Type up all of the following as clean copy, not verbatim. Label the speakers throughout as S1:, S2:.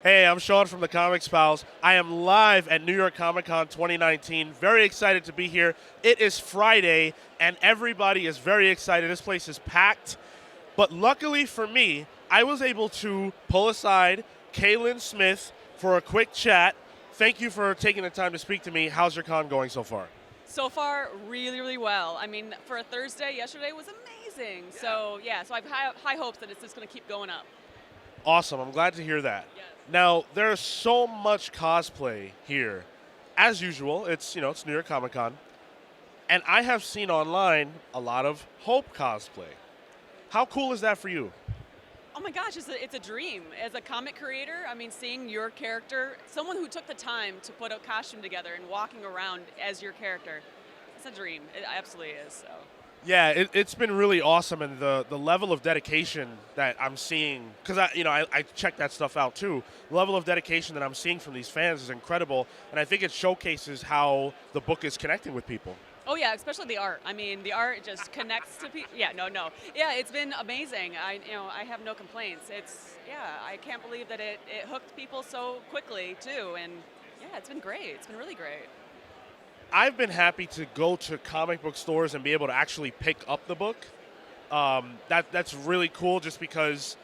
S1: Hey, I'm Sean from the Comics Pals. I am live at New York Comic Con 2019. Very excited to be here. It is Friday, and everybody is very excited. This place is packed. But luckily for me, I was able to pull aside K Lynn Smith for a quick chat. Thank you for taking the time to speak to me. How's your con going so far?
S2: So far, really, really well. I mean, for a Thursday, yesterday was amazing. So I have high hopes that it's just going to keep going up.
S1: Awesome. I'm glad to hear that.
S2: Yes.
S1: Now, there's so much cosplay here. As usual, it's New York Comic Con. And I have seen online a lot of Hope cosplay. How cool is that for you?
S2: Oh my gosh, it's a dream. As a comic creator, I mean, seeing your character, someone who took the time to put a costume together and walking around as your character, it's a dream. It absolutely is. So.
S1: Yeah, it's been really awesome, and the level of dedication that I'm seeing, because I check that stuff out too. The level of dedication that I'm seeing from these fans is incredible, and I think it showcases how the book is connecting with people.
S2: Oh yeah, especially the art. I mean, the art just connects to people. Yeah, no. Yeah, it's been amazing. I have no complaints. I can't believe that it hooked people so quickly too, and yeah, it's been great. It's been really great.
S1: I've been happy to go to comic book stores and be able to actually pick up the book. That's really cool just because,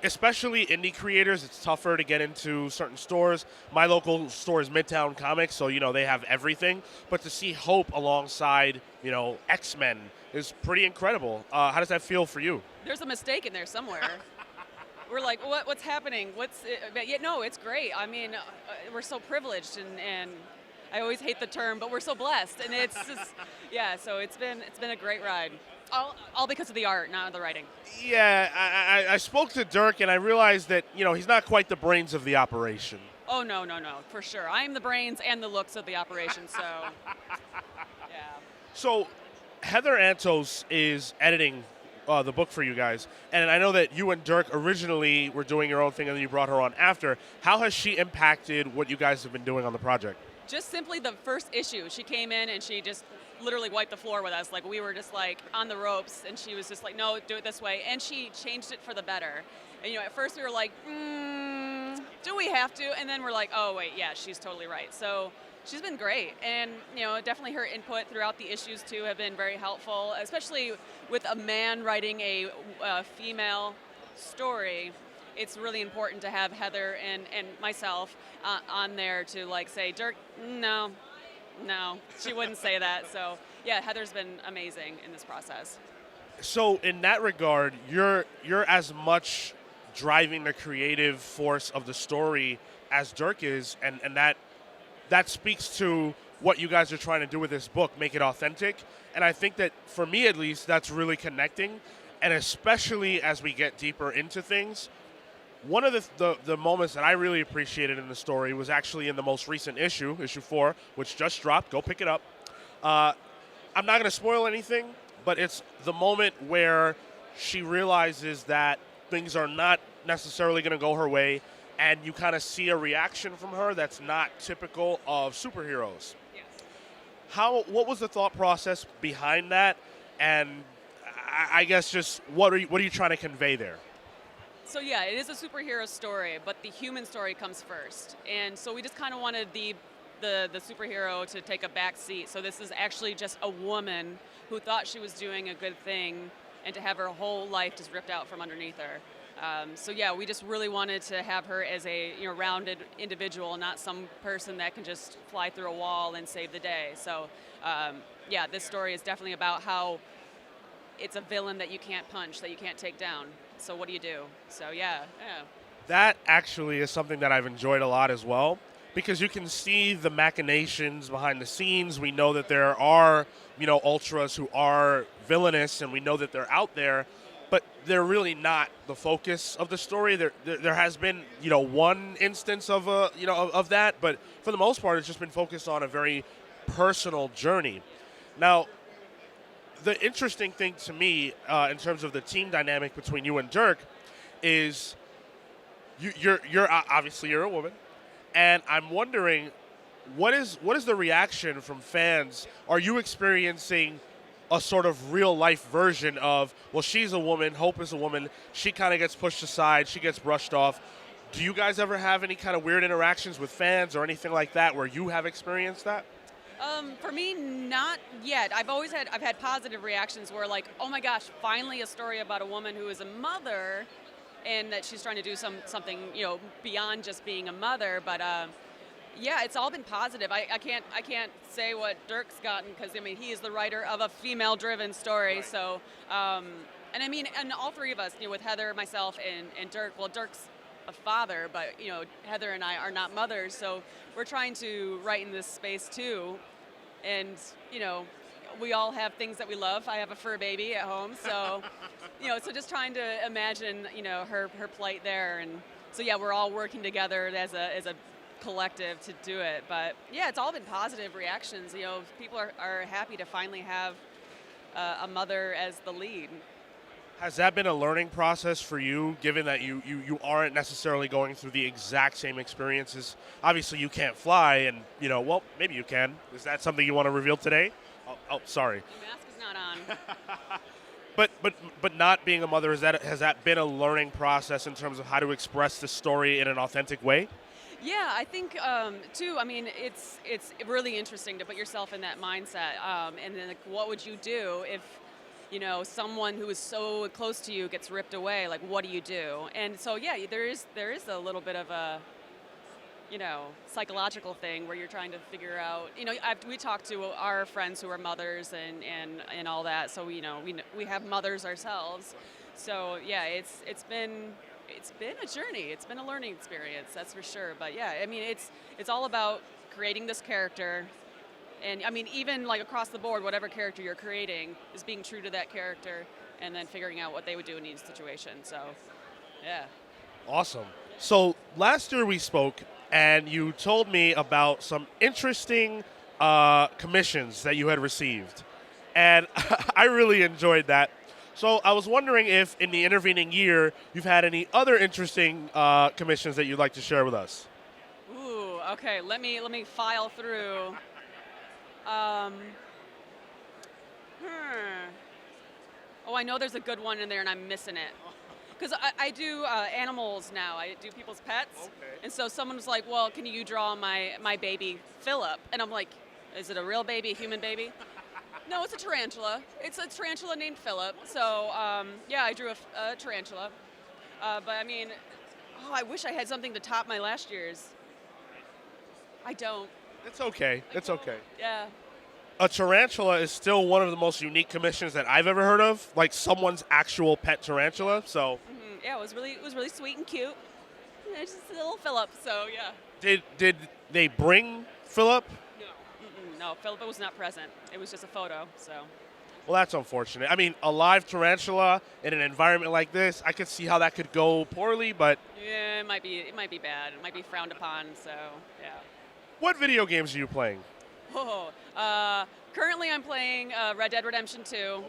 S1: especially indie creators, it's tougher to get into certain stores. My local store is Midtown Comics, so they have everything. But to see Hope alongside X-Men is pretty incredible. How does that feel for you?
S2: There's a mistake in there somewhere. We're like, what's happening? No, it's great. I mean, we're so privileged and I always hate the term, but we're so blessed, and it's just, so it's been a great ride, all because of the art, not the writing.
S1: Yeah, I spoke to Dirk, and I realized that he's not quite the brains of the operation.
S2: Oh no, for sure. I'm the brains and the looks of the operation, so yeah.
S1: So Heather Antos is editing the book for you guys, and I know that you and Dirk originally were doing your own thing, and then you brought her on after. How has she impacted what you guys have been doing on the project?
S2: Just simply the first issue, she came in and she just literally wiped the floor with us. Like, we were just like on the ropes, and she was just like, no, do it this way. And she changed it for the better. And at first we were like, do we have to? And then we're like, oh wait, yeah, she's totally right. So she's been great. And definitely her input throughout the issues too have been very helpful, especially with a man writing a female story. It's really important to have Heather and myself on there to say, Dirk, no, she wouldn't say that. So yeah, Heather's been amazing in this process.
S1: So in that regard, you're as much driving the creative force of the story as Dirk is, and that speaks to what you guys are trying to do with this book, make it authentic. And I think that, for me at least, that's really connecting, and especially as we get deeper into things. One of the moments that I really appreciated in the story was actually in the most recent issue 4, which just dropped. Go pick it up. I'm not going to spoil anything, but it's the moment where she realizes that things are not necessarily going to go her way, and you kind of see a reaction from her that's not typical of superheroes.
S2: Yes.
S1: What was the thought process behind that, and I guess just what are you trying to convey there?
S2: So yeah, it is a superhero story, but the human story comes first. And so we just kind of wanted the superhero to take a back seat. So this is actually just a woman who thought she was doing a good thing, and to have her whole life just ripped out from underneath her. We just really wanted to have her as a rounded individual, not some person that can just fly through a wall and save the day. So this story is definitely about how it's a villain that you can't punch, that you can't take down. So what do you do? So yeah.
S1: That actually is something that I've enjoyed a lot as well, because you can see the machinations behind the scenes. We know that there are, ultras who are villainous, and we know that they're out there, but they're really not the focus of the story. There has been, one instance of of that, but for the most part, it's just been focused on a very personal journey. Now, the interesting thing to me in terms of the team dynamic between you and Dirk is you're obviously you're a woman, and I'm wondering what is the reaction from fans? Are you experiencing a sort of real life version of, well, she's a woman, Hope is a woman, she kind of gets pushed aside, she gets brushed off? Do you guys ever have any kind of weird interactions with fans or anything like that where you have experienced that?
S2: For me, not yet. I've had positive reactions where like, oh my gosh, finally a story about a woman who is a mother, and that she's trying to do something beyond just being a mother. But yeah, it's all been positive. I can't say what Dirk's gotten because I mean he is the writer of a female-driven story.
S1: Right.
S2: So and I mean, and all three of us, with Heather, myself, and Dirk. Well, Dirk's a father, but Heather and I are not mothers, so we're trying to write in this space too. And we all have things that we love. I have a fur baby at home, so so just trying to imagine her plight there, and so yeah, we're all working together as a collective to do it. But yeah, it's all been positive reactions. People are happy to finally have a mother as the lead.
S1: Has that been a learning process for you, given that you aren't necessarily going through the exact same experiences? Obviously, you can't fly, and, well, maybe you can. Is that something you want to reveal today? Oh, sorry.
S2: The mask is not on.
S1: But not being a mother, has that been a learning process in terms of how to express the story in an authentic way?
S2: Yeah, I think too. I mean, it's really interesting to put yourself in that mindset, and then like, what would you do if someone who is so close to you gets ripped away? Like, what do you do? And so yeah, there is a little bit of a psychological thing where you're trying to figure out. We talk to our friends who are mothers and all that. So we have mothers ourselves. So yeah, it's been a journey. It's been a learning experience, that's for sure. But yeah, I mean, it's all about creating this character. And I mean, even like across the board, whatever character you're creating is being true to that character and then figuring out what they would do in each situation. So, yeah.
S1: Awesome. So last year we spoke, and you told me about some interesting commissions that you had received. And I really enjoyed that. So I was wondering if in the intervening year you've had any other interesting commissions that you'd like to share with us.
S2: Ooh, okay. Let me file through. Oh, I know there's a good one in there, and I'm missing it. Because I do animals now. I do people's pets.
S1: Okay.
S2: And so someone was like, well, can you draw my baby, Philip? And I'm like, is it a real baby, a human baby? No, it's a tarantula. It's a tarantula named Philip. So, yeah, I drew a tarantula. But, I mean, I wish I had something to top my last year's. I don't.
S1: It's okay. It's okay.
S2: Yeah.
S1: A tarantula is still one of the most unique commissions that I've ever heard of, like someone's actual pet tarantula. So
S2: yeah, it was really sweet and cute. Yeah, just a little Philip. So yeah.
S1: Did they bring Philip?
S2: No, Philip was not present. It was just a photo. So.
S1: Well, that's unfortunate. I mean, a live tarantula in an environment like this, I could see how that could go poorly, but
S2: yeah, it might be bad. It might be frowned upon. So yeah.
S1: What video games are you playing?
S2: Currently I'm playing Red Dead Redemption 2.
S1: Okay.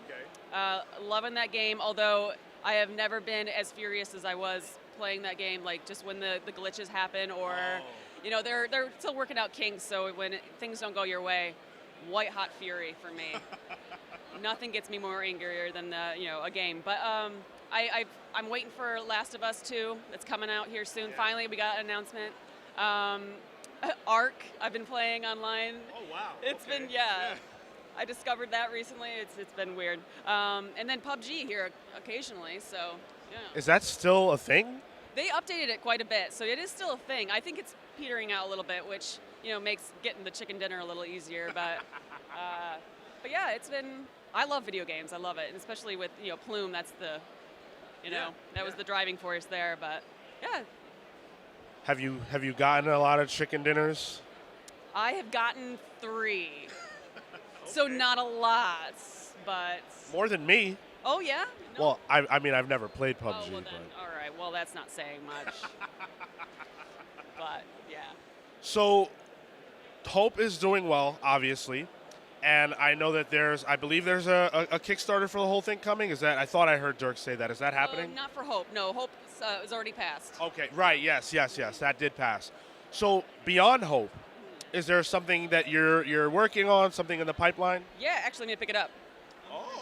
S2: Loving that game, although I have never been as furious as I was playing that game, like just when the glitches happen, or they're still working out kinks, so when things don't go your way, white hot fury for me. Nothing gets me more angrier than a game. But I'm waiting for Last of Us 2. That's coming out here soon. Yeah. Finally, we got an announcement. Ark, I've been playing online.
S1: Oh wow!
S2: It's been yeah. I discovered that recently. It's been weird. And then PUBG here occasionally. So yeah.
S1: Is that still a thing?
S2: They updated it quite a bit, so it is still a thing. I think it's petering out a little bit, which makes getting the chicken dinner a little easier. But yeah, it's been. I love video games. I love it, and especially with Plume. That's the that was the driving force there. But yeah.
S1: Have you gotten a lot of chicken dinners?
S2: I have gotten 3. Okay. So not a lot, but
S1: more than me.
S2: Oh yeah? No.
S1: Well, I mean I've never played PUBG.
S2: Oh, well then, all right. Well, that's not saying much. But yeah.
S1: So Hope is doing well, obviously. And I know that I believe there's a Kickstarter for the whole thing coming. I thought I heard Dirk say that. Is that happening?
S2: Not for Hope. No, Hope is already passed.
S1: Okay, right. Yes. That did pass. So beyond Hope, is there something that you're working on, something in the pipeline?
S2: Yeah, actually, I'm going to pick it up.
S1: Oh,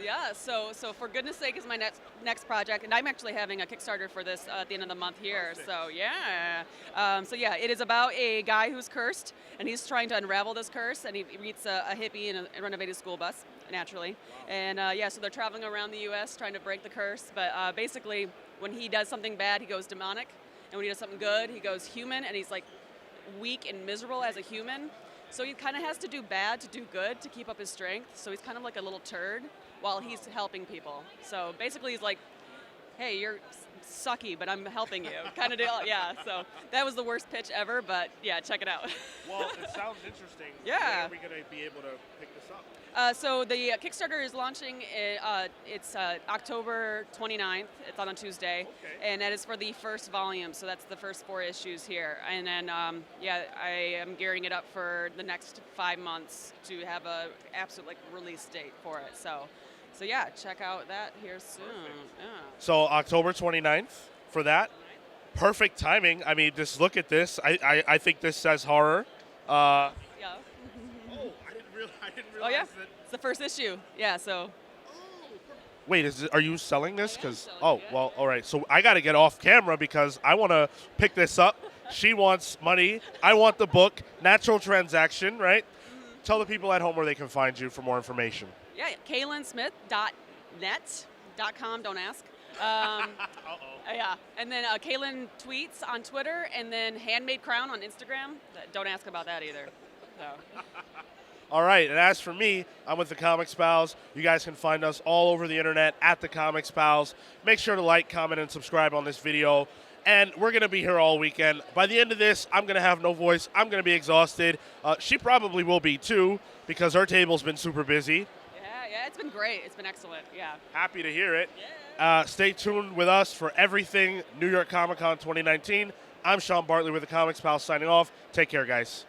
S2: Yeah. So for goodness sake is my next project, and I'm actually having a Kickstarter for this at the end of the month here. So yeah. It is about a guy who's cursed, and he's trying to unravel this curse, and he meets a hippie in a renovated school bus, naturally. And so they're traveling around the U.S. trying to break the curse. But basically, when he does something bad, he goes demonic, and when he does something good, he goes human, and he's like weak and miserable as a human. So he kind of has to do bad to do good to keep up his strength. So he's kind of like a little turd while he's helping people. So basically he's like, hey, you're sucky, but I'm helping you, kind of deal. Yeah, so that was the worst pitch ever, but yeah, check it out.
S1: Well, it sounds interesting.
S2: Yeah.
S1: When are we going to be able to pick this up?
S2: So the Kickstarter is launching. It's October 29th. It's on a Tuesday, and that is for the first volume. So that's the first 4 issues here, and then I am gearing it up for the next 5 months to have a absolute release date for it. So yeah, check out that here soon. Yeah.
S1: So October 29th for that. Perfect timing. I mean, just look at this. I think this says horror.
S2: Yeah.
S1: I didn't realize
S2: Oh yeah,
S1: that.
S2: it's the first issue. Yeah, so.
S1: Wait, are you selling this?
S2: Selling it.
S1: Well, all right. So I got to get off camera because I want to pick this up. She wants money. I want the book. Natural transaction, right? Mm-hmm. Tell the people at home where they can find you for more information.
S2: Yeah, KLynnSmith.net.com. Don't ask. Yeah, and then K Lynn tweets on Twitter, and then Handmade Crown on Instagram. Don't ask about that either. So.
S1: All right, and as for me, I'm with the Comics Pals. You guys can find us all over the internet at the Comics Pals. Make sure to like, comment, and subscribe on this video. And we're going to be here all weekend. By the end of this, I'm going to have no voice. I'm going to be exhausted. She probably will be too, because her table's been super busy.
S2: Yeah, it's been great. It's been excellent, yeah.
S1: Happy to hear it.
S2: Yeah.
S1: Stay tuned with us for everything New York Comic Con 2019. I'm Sean Bartley with the Comics Pals signing off. Take care, guys.